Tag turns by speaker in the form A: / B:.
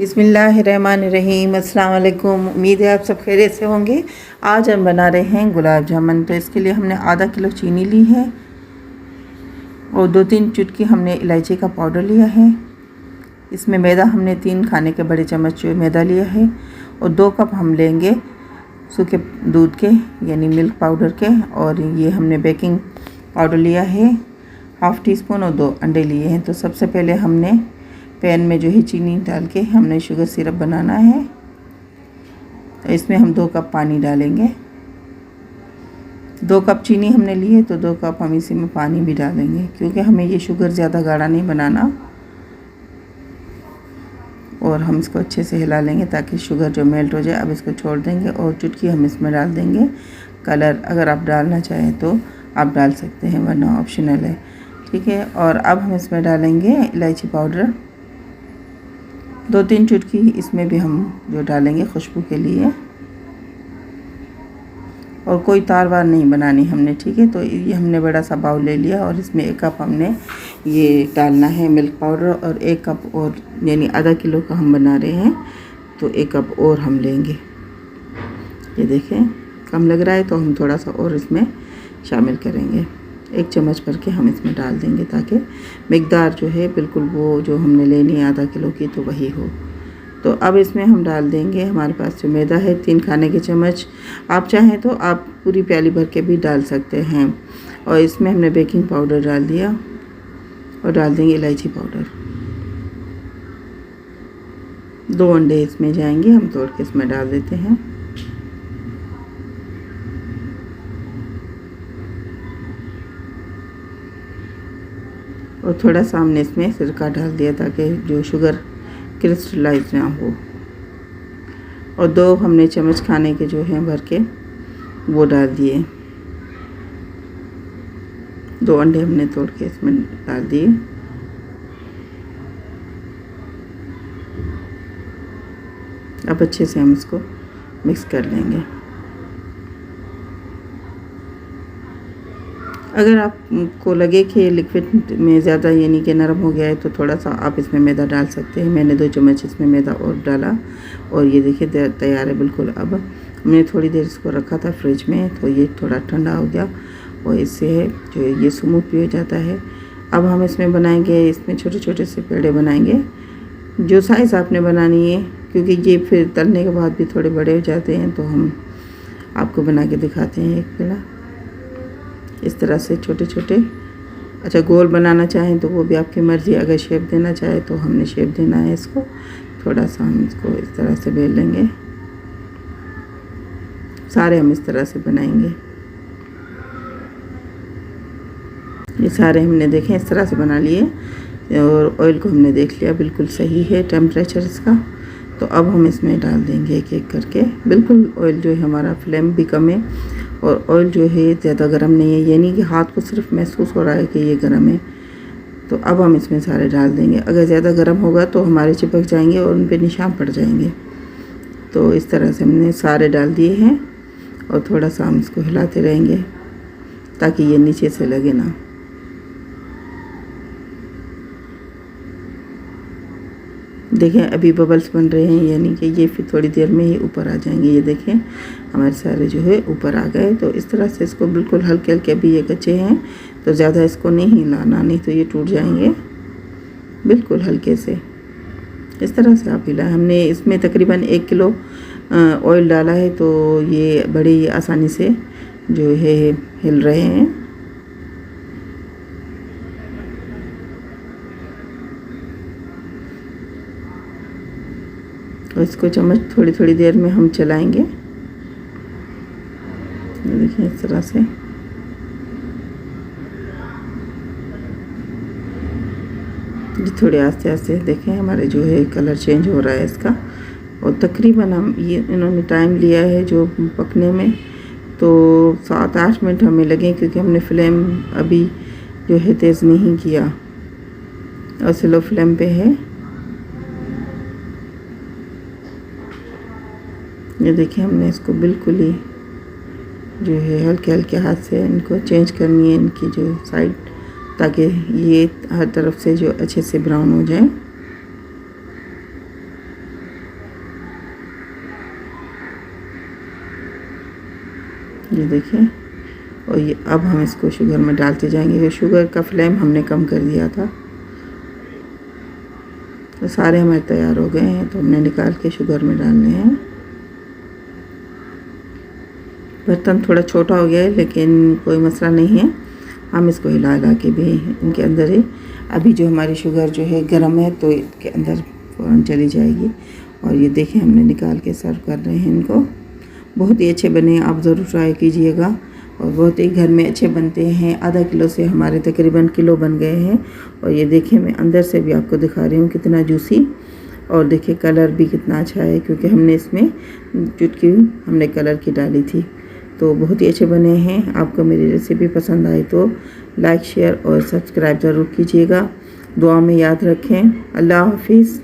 A: बिस्मिल्लाहिर्रहमानिर्रहीम। अस्सलाम वालेकुम। उम्मीद है आप सब खैरियत से होंगे। आज हम बना रहे हैं गुलाब जामुन। तो इसके लिए हमने आधा किलो चीनी ली है और 2-3 चुटकी हमने इलायची का पाउडर लिया है। इसमें मैदा हमने 3 खाने के बड़े चम्मच मैदा लिया है और 2 कप हम लेंगे सूखे दूध के यानी मिल्क पाउडर के। और ये हमने बेकिंग पाउडर लिया है हाफ़ टी स्पून और 2 अंडे लिए हैं। तो सबसे पहले हमने पैन में जो है चीनी डाल के हमने शुगर सिरप बनाना है। तो इसमें हम 2 कप पानी डालेंगे। 2 कप चीनी हमने ली है तो 2 कप हम इसी में पानी भी डालेंगे, क्योंकि हमें ये शुगर ज़्यादा गाढ़ा नहीं बनाना। और हम इसको अच्छे से हिला लेंगे ताकि शुगर जो मेल्ट हो जाए। अब इसको छोड़ देंगे और चुटकी हम इसमें डाल देंगे कलर। अगर आप डालना चाहें तो आप डाल सकते हैं, वरना ऑप्शनल है, ठीक है। और अब हम इसमें डालेंगे इलायची पाउडर 2-3 चुटकी इसमें भी हम जो डालेंगे खुशबू के लिए। और कोई तार वार नहीं बनानी हमने, ठीक है। तो ये हमने बड़ा सा बाउल ले लिया और इसमें 1 कप हमने ये डालना है मिल्क पाउडर और 1 कप और यानी आधा किलो का हम बना रहे हैं तो 1 कप और हम लेंगे। ये देखें कम लग रहा है तो हम थोड़ा सा और इसमें शामिल करेंगे। 1 चम्मच भर के हम इसमें डाल देंगे ताकि मिकदार जो है बिल्कुल वो जो हमने लेनी है आधा किलो की तो वही हो। तो अब इसमें हम डाल देंगे, हमारे पास जो मैदा है 3 खाने के चम्मच, आप चाहें तो आप पूरी प्याली भर के भी डाल सकते हैं। और इसमें हमने बेकिंग पाउडर डाल दिया और डाल देंगे इलायची पाउडर। 2 अंडे इसमें जाएंगे, हम तोड़ के इसमें डाल देते हैं। और थोड़ा सा हमने इसमें सिरका डाल दिया ताकि जो शुगर क्रिस्टलाइज ना हो। और 2 हमने चम्मच खाने के जो हैं भर के वो डाल दिए। 2 अंडे हमने तोड़ के इसमें डाल दिए। अब अच्छे से हम इसको मिक्स कर लेंगे। अगर आपको लगे कि लिक्विड में ज़्यादा यानी कि नरम हो गया है तो थोड़ा सा आप इसमें मैदा डाल सकते हैं। मैंने 2 चम्मच इसमें मैदा और डाला और ये देखिए तैयार है बिल्कुल। अब हमने थोड़ी देर इसको रखा था फ्रिज में तो ये थोड़ा ठंडा हो गया और इससे जो ये स्मूथ भी हो जाता है। अब हम इसमें बनाएंगे, इसमें छोटे छोटे से पेड़े बनाएंगे जो साइज़ आपने बनानी है, क्योंकि ये फिर तलने के बाद भी थोड़े बड़े हो जाते हैं। तो हम आपको बना के दिखाते हैं एक पेड़ा इस तरह से छोटे छोटे। अच्छा गोल बनाना चाहें तो वो भी आपकी मर्ज़ी, अगर शेप देना चाहे तो हमने शेप देना है इसको। थोड़ा सा हम इसको इस तरह से बेल लेंगे, सारे हम इस तरह से बनाएंगे। ये सारे हमने देखें इस तरह से बना लिए और ऑयल को हमने देख लिया बिल्कुल सही है टेम्परेचर इसका। तो अब हम इसमें डाल देंगे एक एक करके। बिल्कुल ऑयल जो है हमारा फ्लेम भी कम है और ऑयल जो है ज़्यादा गर्म नहीं है, यानी कि हाथ को सिर्फ महसूस हो रहा है कि ये गर्म है। तो अब हम इसमें सारे डाल देंगे। अगर ज़्यादा गर्म होगा तो हमारे चिपक जाएंगे और उन पे निशान पड़ जाएंगे। तो इस तरह से हमने सारे डाल दिए हैं और थोड़ा सा हम इसको हिलाते रहेंगे ताकि ये नीचे से लगे ना। देखें अभी बबल्स बन रहे हैं, यानी कि ये फिर थोड़ी देर में ही ऊपर आ जाएंगे। ये देखें हमारे सारे जो है ऊपर आ गए। तो इस तरह से इसको बिल्कुल हल्के हल्के, अभी ये कच्चे हैं तो ज़्यादा इसको नहीं हिलाना, नहीं तो ये टूट जाएंगे। बिल्कुल हल्के से इस तरह से आप हिलाएं। हमने इसमें तकरीबन 1 किलो ऑयल डाला है तो ये बड़ी आसानी से जो है हिल रहे हैं। और इसको चम्मच थोड़ी थोड़ी देर में हम चलाएंगे। देखिए इस तरह से ये थोड़े आस्ते आस्ते देखें हमारे जो है कलर चेंज हो रहा है इसका। और तकरीबन हम ये इन्होंने टाइम लिया है जो पकने में, तो 7-8 मिनट हमें लगे, क्योंकि हमने फ्लेम अभी जो है तेज़ नहीं किया और स्लो फ्लेम पे है। ये देखिए हमने इसको बिल्कुल ही जो है हल्के हल्के हाथ से इनको चेंज करनी है इनकी जो साइड, ताकि ये हर तरफ से जो अच्छे से ब्राउन हो जाए। ये देखिए। और ये अब हम इसको शुगर में डालते जाएंगे। ये शुगर का फ्लेम हमने कम कर दिया था। तो सारे हमारे तैयार हो गए हैं, तो हमने निकाल के शुगर में डालने हैं। बर्तन थोड़ा छोटा हो गया है, लेकिन कोई मसला नहीं है, हम इसको हिला हिला के भी इनके अंदर ही, अभी जो हमारी शुगर जो है गर्म है तो इसके अंदर फ़ौरन चली जाएगी। और ये देखें हमने निकाल के सर्व कर रहे हैं इनको। बहुत ही अच्छे बने, आप ज़रूर ट्राई कीजिएगा। और बहुत ही घर में अच्छे बनते हैं। आधा किलो से हमारे तकरीबन किलो बन गए हैं। और ये देखिए मैं अंदर से भी आपको दिखा रही हूँ कितना जूसी, और देखिए कलर भी कितना अच्छा है, क्योंकि हमने इसमें चुटकी हमने कलर की डाली थी। तो बहुत ही अच्छे बने हैं। आपको मेरी रेसिपी पसंद आई तो लाइक, शेयर और सब्सक्राइब ज़रूर कीजिएगा। दुआ में याद रखें। अल्लाह हाफिज़।